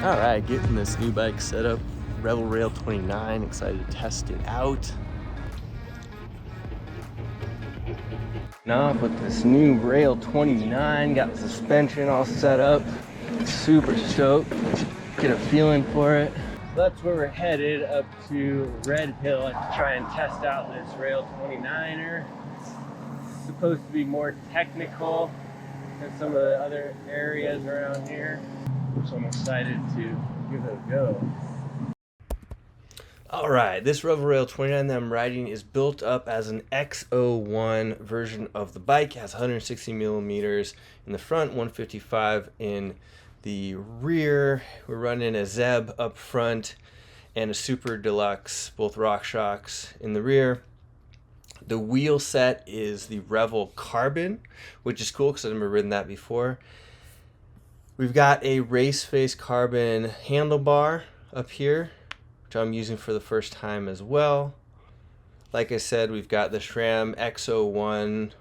All right, getting this new bike set up, Revel Rail 29, excited to test it out. Now with this new Rail 29, got the suspension all set up, super stoked, get a feeling for it. So that's where we're headed, up to Red Hill, to try and test out this Rail 29er. It's supposed to be more technical than some of the other areas around here. So I'm excited to give it a go. All right, this Revel Rail 29 that I'm riding is built up as an X01 version of the bike. It has 160 millimeters in the front, 155 in the rear. We're running a Zeb up front and a Super Deluxe, both RockShox in the rear. The wheel set is the Revel Carbon, which is cool because I've never ridden that before. We've got a RaceFace Carbon handlebar up here, which I'm using for the first time as well. Like I said, we've got the SRAM X01.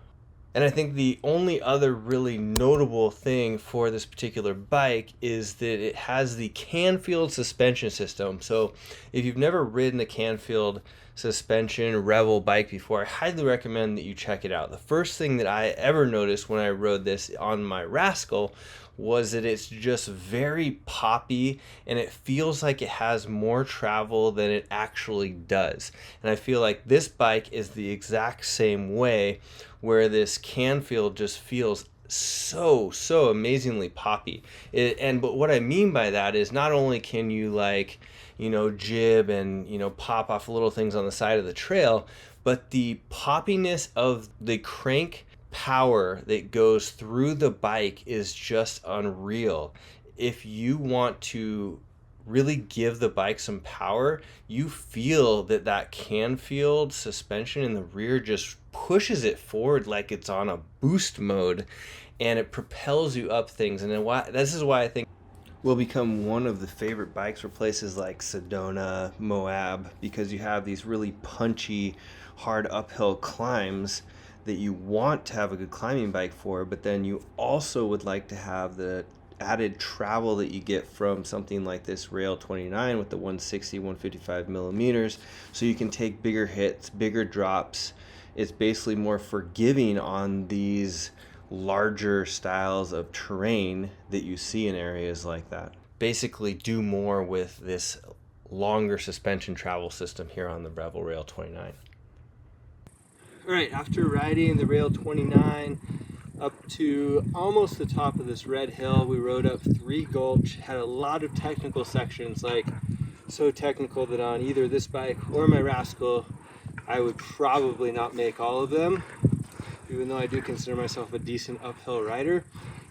And I think the only other really notable thing for this particular bike is that it has the Canfield suspension system. So if you've never ridden a Canfield suspension Revel bike before, I highly recommend that you check it out. The first thing that I ever noticed when I rode this on my Rascal was that it's just very poppy and it feels like it has more travel than it actually does. And I feel like this bike is the exact same way, where this Canfield just feels so amazingly poppy. But what I mean by that is not only can you jib and pop off little things on the side of the trail, but the poppiness of the crank power that goes through the bike is just unreal. If you want to really give the bike some power, you feel that Canfield suspension in the rear just pushes it forward like it's on a boost mode, and it propels you up things. And this is why I think will become one of the favorite bikes for places like Sedona, Moab, because you have these really punchy, hard uphill climbs that you want to have a good climbing bike for, but then you also would like to have the added travel that you get from something like this Rail 29 with the 160, 155 millimeters, so you can take bigger hits, bigger drops. It's basically more forgiving on these larger styles of terrain that you see in areas like that. Basically do more with this longer suspension travel system here on the Revel Rail 29. All right, after riding the Rail 29 up to almost the top of this red hill, we rode up 3 Gulch, had a lot of technical sections, like so technical that on either this bike or my Rascal, I would probably not make all of them, even though I do consider myself a decent uphill rider.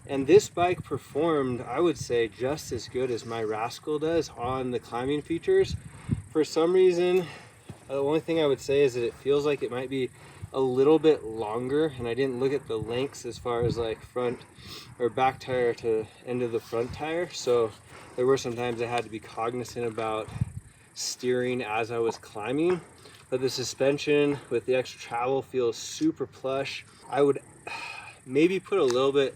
And this bike performed, I would say, just as good as my Rascal does on the climbing features. For some reason, the only thing I would say is that it feels like it might be a little bit longer, and I didn't look at the lengths as far as like front or back tire to end of the front tire, so there were some times I had to be cognizant about steering as I was climbing. But the suspension with the extra travel feels super plush. I would maybe put a little bit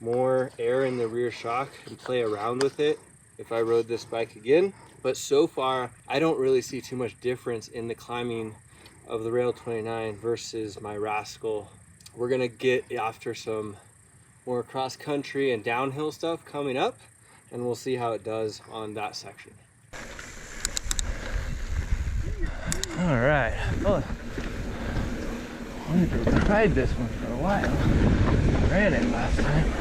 more air in the rear shock and play around with it if I rode this bike again, but so far I don't really see too much difference in the climbing of the Rail 29 versus my Rascal. We're gonna get after some more cross country and downhill stuff coming up, and we'll see how it does on that section. All right, I wanted to ride this one for a while. Ran it last time.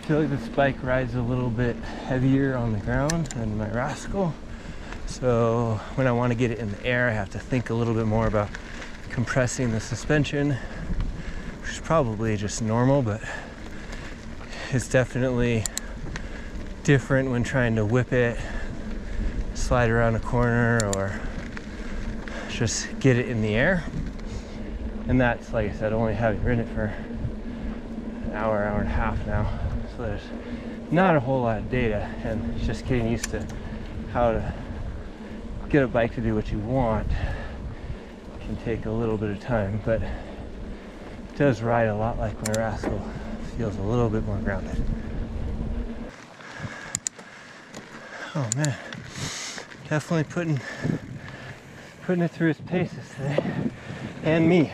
feel like this bike rides a little bit heavier on the ground than my Rascal. So when I want to get it in the air, I have to think a little bit more about compressing the suspension, which is probably just normal, but it's definitely different when trying to whip it, slide around a corner, or just get it in the air. And that's, like I said, only having ridden it for an hour, hour and a half now. So there's not a whole lot of data, and it's just getting used to how to get a bike to do what you want. Can take a little bit of time, but it does ride a lot like my Rascal. Feels a little bit more grounded. Oh man, definitely putting it through its paces today, and me.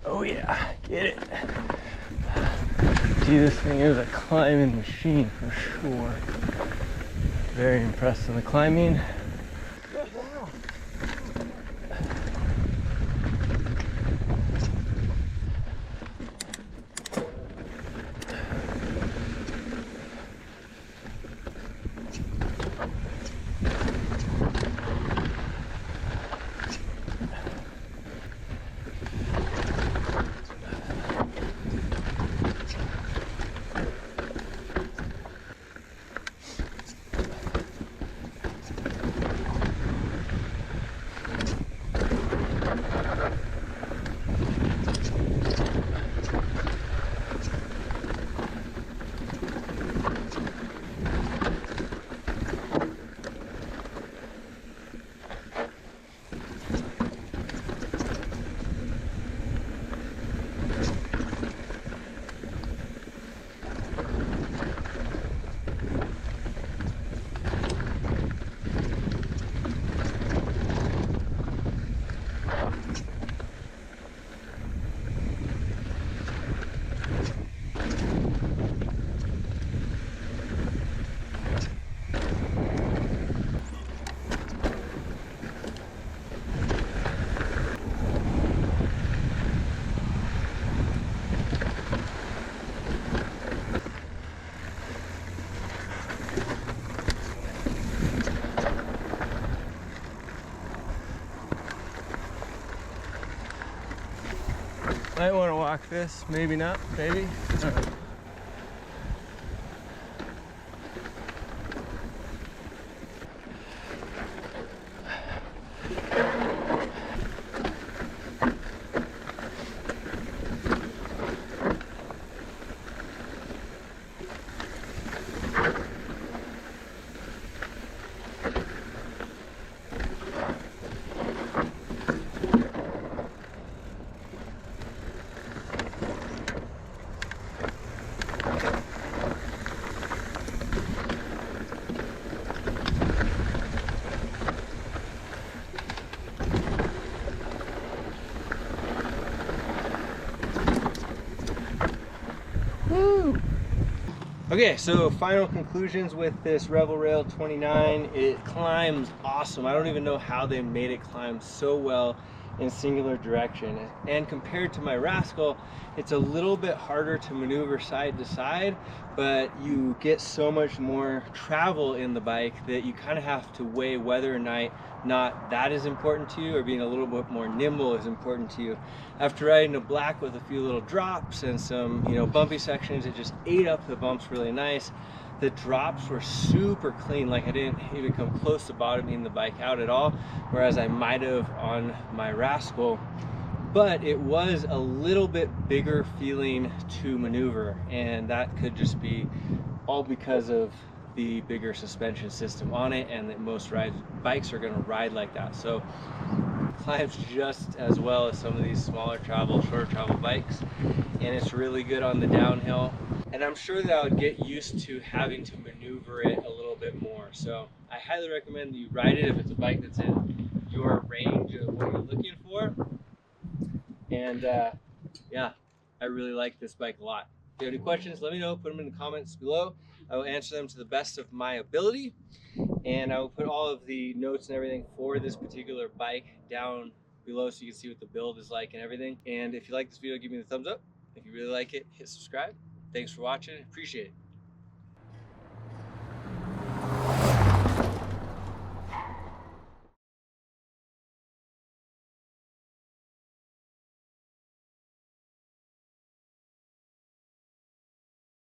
Oh yeah, get it. Gee, this thing is a climbing machine for sure. Very impressed with the climbing. Might want to walk this, maybe not, maybe. Okay, so final conclusions with this Revel Rail 29. It climbs awesome. I don't even know how they made it climb so well in singular direction. And compared to my Rascal, it's a little bit harder to maneuver side to side, but you get so much more travel in the bike that you kind of have to weigh whether or not that is important to you, or being a little bit more nimble is important to you. After riding a black with a few little drops and some, you know, bumpy sections, it just ate up the bumps really nice. The drops were super clean, like I didn't even come close to bottoming the bike out at all, whereas I might have on my Rascal. But it was a little bit bigger feeling to maneuver, and that could just be all because of the bigger suspension system on it, and that most bikes are going to ride like that. So climbs just as well as some of these shorter travel bikes, and it's really good on the downhill. And I'm sure that I would get used to having to maneuver it a little bit more. So I highly recommend that you ride it if it's a bike that's in your range of what you're looking for. And yeah, I really like this bike a lot. If you have any questions, let me know. Put them in the comments below. I will answer them to the best of my ability. And I will put all of the notes and everything for this particular bike down below so you can see what the build is like and everything. And if you like this video, give me the thumbs up. If you really like it, hit subscribe. Thanks for watching. Appreciate it.